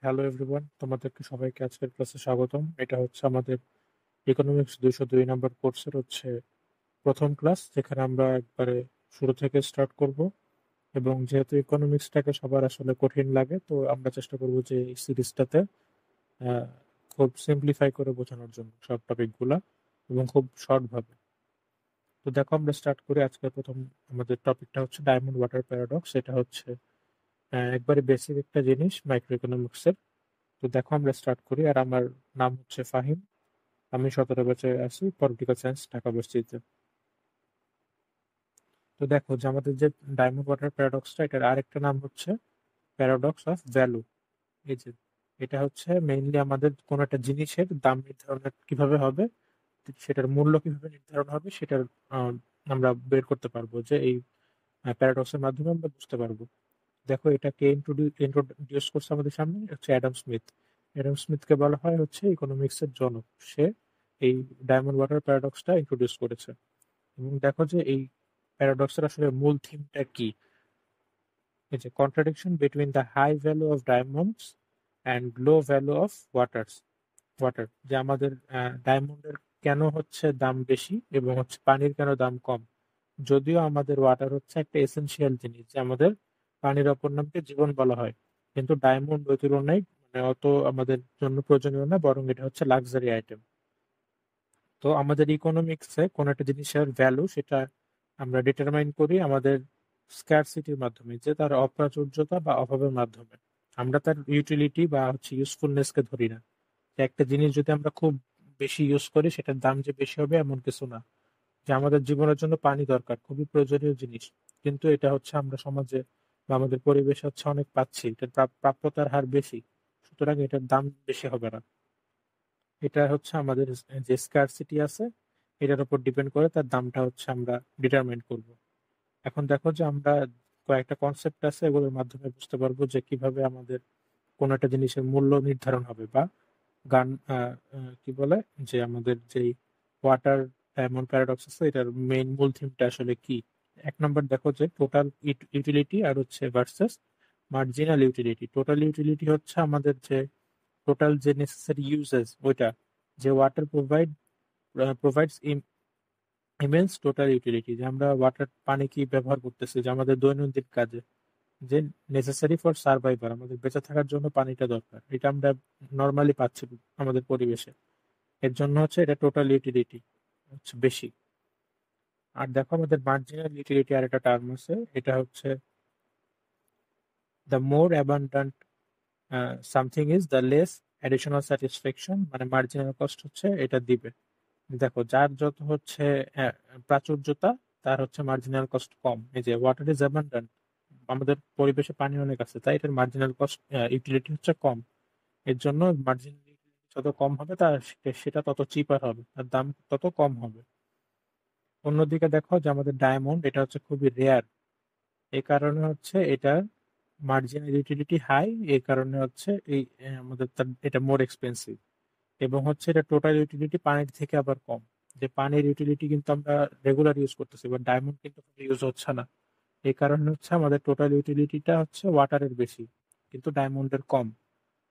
Hello everyone, তোমাদেরকে সবাইকে আজকের ক্লাসে স্বাগতম। এটা হচ্ছে আমাদের ইকোনমিক্স 202 নম্বর কোর্সের প্রথম ক্লাস, যেখানে আমরা একবারে শুরু থেকে স্টার্ট করব। এবং যেহেতু ইকোনমিক্সটাকে সবার আসলে কঠিন লাগে, তো আমরা চেষ্টা করব যে এই সিরিজটাতে আহ, খুব সিম্পলিফাই করে বোঝানোর জন্য সব টপিকগুলা এবং খুব শর্ট ভাবে। তো দেখো, আমরা স্টার্ট করি। আজকে প্রথম আমাদের টপিকটা হচ্ছে ডায়মন্ড ওয়াটার প্যারাডক্স। এটা হচ্ছে একবারে বেসিক একটা জিনিস মাইক্রো ইকোনমিক্সের। তো দেখো, আমরা স্টার্ট করি। আর আমার নাম হচ্ছে ফাহিম। আমি 17 বছর আছি, পলিটিক্যাল সায়েন্স, ঢাকা ইউনিভার্সিটিতে। তো দেখো যে আমাদের যে ডায়মন্ড ওয়াটার প্যারাডক্সটা, এটার আরেকটা নাম হচ্ছে প্যারাডক্স অফ ভ্যালু। এই যে এটা হচ্ছে মেইনলি আমাদের কোন একটা জিনিসের দাম নির্ধারণ কিভাবে হবে, সেটার মূল্য কিভাবে নির্ধারণ হবে, সেটার আহ, আমরা বের করতে পারবো যে এই প্যারাডক্সের মাধ্যমে আমরা বুঝতে পারবো। দেখো, এটাকে ইন্ট্রোডিউস করছে আমাদের সামনে হচ্ছে অ্যাডাম স্মিথ। অ্যাডাম স্মিথকে বলা হয় হচ্ছে ইকোনমিক্স এর জনক। সে এই ডায়মন্ড ওয়াটার প্যারাডক্সটা ইন্ট্রোডিউস করেছে। এবং দেখো যে এই প্যারাডক্সের আসলে মূল থিমটা কি। এই যে contradiction between the high value of diamonds and low value of water, যে আমাদের ডায়মন্ডের কেন হচ্ছে দাম বেশি এবং হচ্ছে পানির কেন দাম কম। যদিও আমাদের ওয়াটার হচ্ছে একটা এসেনশিয়াল জিনিস, যে আমাদের পানির অপর নামকে জীবন বলা হয়, কিন্তু ডায়মন্ড ওই তুলনায় মানে অত আমাদের জন্য প্রয়োজনীয় না, বরং এটা হচ্ছে লাক্সারি আইটেম। তো আমাদের ইকোনমিক্সে কোন একটা জিনিসের ভ্যালু, সেটা আমরা ডিটারমাইন করি আমাদের স্কারসিটির মাধ্যমে, যে তার অপ্রাচুর্যতা বা অভাবের মাধ্যমে। আমরা তার ইউটিলিটি বা হচ্ছে ইউজফুলনেস কে ধরি না। যে একটা জিনিস যদি আমরা খুব বেশি ইউজ করি, সেটার দাম যে বেশি হবে এমন কিছু না। যে আমাদের জীবনের জন্য পানি দরকার, খুবই প্রয়োজনীয় জিনিস, কিন্তু এটা হচ্ছে আমরা সমাজে বা আমাদের পরিবেশে হচ্ছে অনেক পাচ্ছি, এটার প্রাপ্যতার হার বেশি, সুতরাং এটার দাম বেশি হবে না। এটা হচ্ছে আমাদের যে স্কারসিটি আছে, এটার উপর ডিপেন্ড করে তার দামটা হচ্ছে আমরা ডিটারমাইন করব। এখন দেখো যে আমরা কয়েকটা কনসেপ্ট আছে, এগুলোর মাধ্যমে বুঝতে পারবো যে কিভাবে আমাদের কোন একটা জিনিসের মূল্য নির্ধারণ হবে, বা গান কি বলে, যে আমাদের যেই ওয়াটার ডায়মন্ড প্যারাডক্স আছে, এটার মেইন মূল থিমটা আসলে কি। এক নম্বর দেখো যে টোটাল ইউটিলিটি আর হচ্ছে versus marginal utility. Total utility হচ্ছে আমাদের যে টোটাল যে নেসেসারি ইউজেস, ওইটা, যে water provides immense total utility, যে আমরা ওয়াটার পানি কি ব্যবহার করতেছি, যে আমাদের দৈনন্দিন কাজে যে নেসেসারি ফর সার্ভাইভার, আমাদের বেঁচে থাকার জন্য পানিটা দরকার, এটা আমরা নর্মালি পাচ্ছি আমাদের পরিবেশে। এর জন্য হচ্ছে এটা টোটাল ইউটিলিটি হচ্ছে বেশি। আর দেখো, আমাদের মার্জিনাল ইউটিলিটি আর একটা টার্ম আছে, এটা হচ্ছে the more abundant something is the less additional satisfaction, মানে মার্জিনাল কস্ট হচ্ছে এটা দিবে। দেখো, যার যত হচ্ছে প্রাচুর্যতা, তার হচ্ছে মার্জিনাল কস্ট কম। এই যে ওয়াটার ইজ অ্যাবান্ডান্ট, আমাদের পরিবেশে পানি অনেক আছে, তাই এটার মার্জিনাল কস্ট ইউটিলিটি হচ্ছে কম। এর জন্য মার্জিনাল ইউটিলিটি যত কম হবে, তার সেটা তত চিপার হবে, তার দাম তত কম হবে। অন্যদিকে দেখো যে আমাদের ডায়মন্ড, এটা হচ্ছে খুবই রেয়ার, এই কারণে হচ্ছে এটার মার্জিনাল ইউটিলিটি হাই। এই কারণে হচ্ছে এই আমাদের এটা মোর এক্সপেন্সিভ। এবং হচ্ছে এটা টোটাল ইউটিলিটি পানির থেকে আবার কম। যে পানির ইউটিলিটি কিন্তু আমরা রেগুলার ইউজ করতেছি, বাট ডায়মন্ড কিন্তু ইউজ হচ্ছে না। এই কারণে হচ্ছে আমাদের টোটাল ইউটিলিটিটা হচ্ছে ওয়াটারের বেশি, কিন্তু ডায়মন্ডের কম।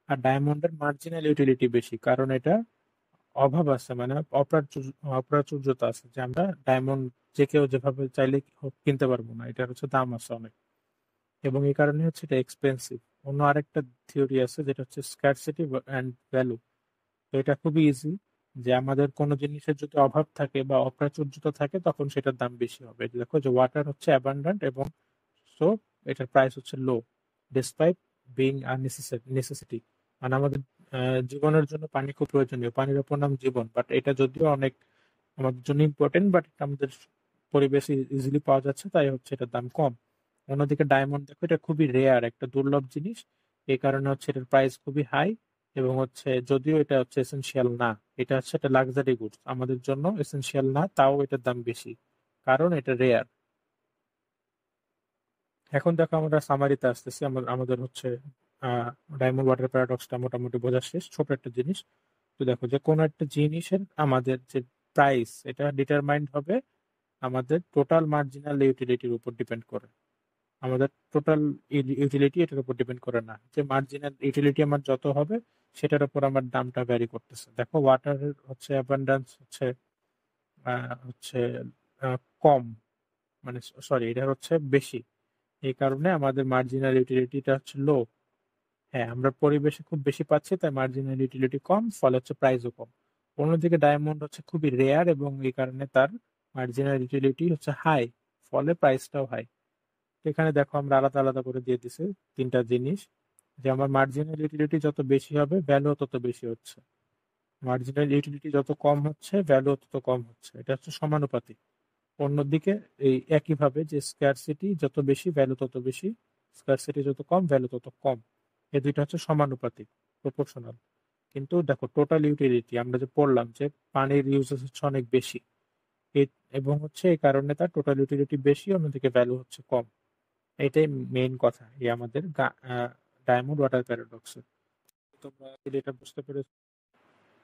আর ডায়মন্ডের মার্জিনাল ইউটিলিটি বেশি, কারণ এটা অভাব আছে, মানে অপ্রাচুর্যতা আছে, যে আমরা ডায়মন্ড যে কেউ যেভাবে চাইলে কিনতে পারবো না, এটার হচ্ছে দাম আছে অনেক। এবং এই কারণে হচ্ছে এটা এক্সপেন্সিভ। অন্য আরেকটা থিওরি আছে, যেটা হচ্ছে স্কারসিটি অ্যান্ড ভ্যালু। তো এটা খুবই ইজি, যে আমাদের কোনো জিনিসের যদি অভাব থাকে বা অপ্রাচুর্যতা থাকে, তখন সেটার দাম বেশি হবে। এই যে দেখো যে ওয়াটার হচ্ছে অ্যাবান্ডান্ট, এবং সো এটার প্রাইস হচ্ছে লো, ডিসপাইট বিং আর নেসেসিটি। মানে আমাদের জীবনের জন্য পানি খুব প্রয়োজনীয়, পানির অপর নাম জীবন, বাট এটা যদিও অনেক আমাদের জন্য ইম্পর্টেন্ট, বাট এটা আমাদের পরিবেশে ইজিলি পাওয়া যাচ্ছে, তাই হচ্ছে এটার দাম কম। অন্যদিকে ডায়মন্ড দেখো, এটা খুবই রেয়ার একটা দুর্লভ জিনিস, এই কারণে হচ্ছে এটার প্রাইস খুবই হাই। এবং হচ্ছে যদিও এটা হচ্ছে এসেনশিয়াল না, এটা হচ্ছে একটা লাক্সারি গুডস, আমাদের জন্য এসেনশিয়াল না, তাও এটার দাম বেশি, কারণ এটা রেয়ার। এখন দেখো, আমরা সামারিতে আসতেছি। আমাদের হচ্ছে ডায়মন্ড ওয়াটার প্যারাডক্সটা মোটামুটি বোঝা শেষ, ছোট একটা জিনিস। তো দেখো যে কোন একটা জিনিসের আমাদের যে প্রাইস, এটা ডিটারমাইন্ড হবে আমাদের টোটাল মার্জিনাল ইউটিলিটির উপর ডিপেন্ড করে। আমাদের টোটাল ইউটিলিটি এটার উপর ডিপেন্ড করে না, যে মার্জিনাল ইউটিলিটি আমার যত হবে সেটার উপর আমার দামটা ভ্যারি করতেছে। দেখো ওয়াটার হচ্ছে অ্যাবান্ডেন্স হচ্ছে কম, মানে সরি এটা হচ্ছে বেশি, এই কারণে আমাদের মার্জিনাল ইউটিলিটিটা হচ্ছে লো। হ্যাঁ, আমরা পরিবেশে খুব বেশি পাচ্ছি তাই মার্জিনাল ইউটিলিটি কম, ফলে হচ্ছে প্রাইসও কম। অন্যদিকে ডায়মন্ড হচ্ছে খুবই রেয়ার এবং এই কারণে তার মার্জিনাল ইউটিলিটি হচ্ছে হাই, ফলে প্রাইসটাও হাই। এখানে দেখো আমরা আলাদা আলাদা করে দিয়ে দিছি তিনটা জিনিস, যে আমার মার্জিনাল ইউটিলিটি যত বেশি হবে ভ্যালু তত বেশি হচ্ছে, মার্জিনাল ইউটিলিটি যত কম হচ্ছে ভ্যালু তত কম হচ্ছে, এটা হচ্ছে সমানুপাতিক। অন্যদিকে এই একইভাবে যে স্কারসিটি যত বেশি ভ্যালু তত বেশি, স্কারসিটি যত কম ভ্যালু তত কম, এই দুইটা হচ্ছে সমানুপাতিক, প্রপোর্শনাল। কিন্তু দেখো টোটাল ইউটিলিটি আমরা যে পড়লাম যে পানির ইউজেস হচ্ছে অনেক বেশি, এবং হচ্ছে এই কারণে তার টোটাল ইউটিলিটি বেশি, অন্যদিকে ভ্যালু হচ্ছে কম। এটাই মেইন কথা এই আমাদের ডায়মন্ড ওয়াটার প্যারাডক্সে। তোমরা যদি এটা বুঝতে পেরেছো,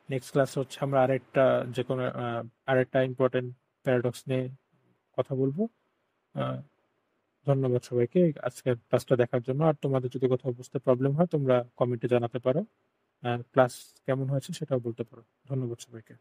নেক্সট ক্লাস হচ্ছে আমরা আরেকটা যে কোনো আরেকটা ইম্পর্টেন্ট প্যারাডক্স নিয়ে কথা বলবো। আহ, ধন্যবাদ সবাইকে আজকের ক্লাসটা দেখার জন্য। আর তোমাদের যদি কোথাও বুঝতে প্রবলেম হয় তোমরা কমেন্টে জানাতে পারো, ক্লাস কেমন হয়েছে সেটাও বলতে পারো। ধন্যবাদ সবাইকে।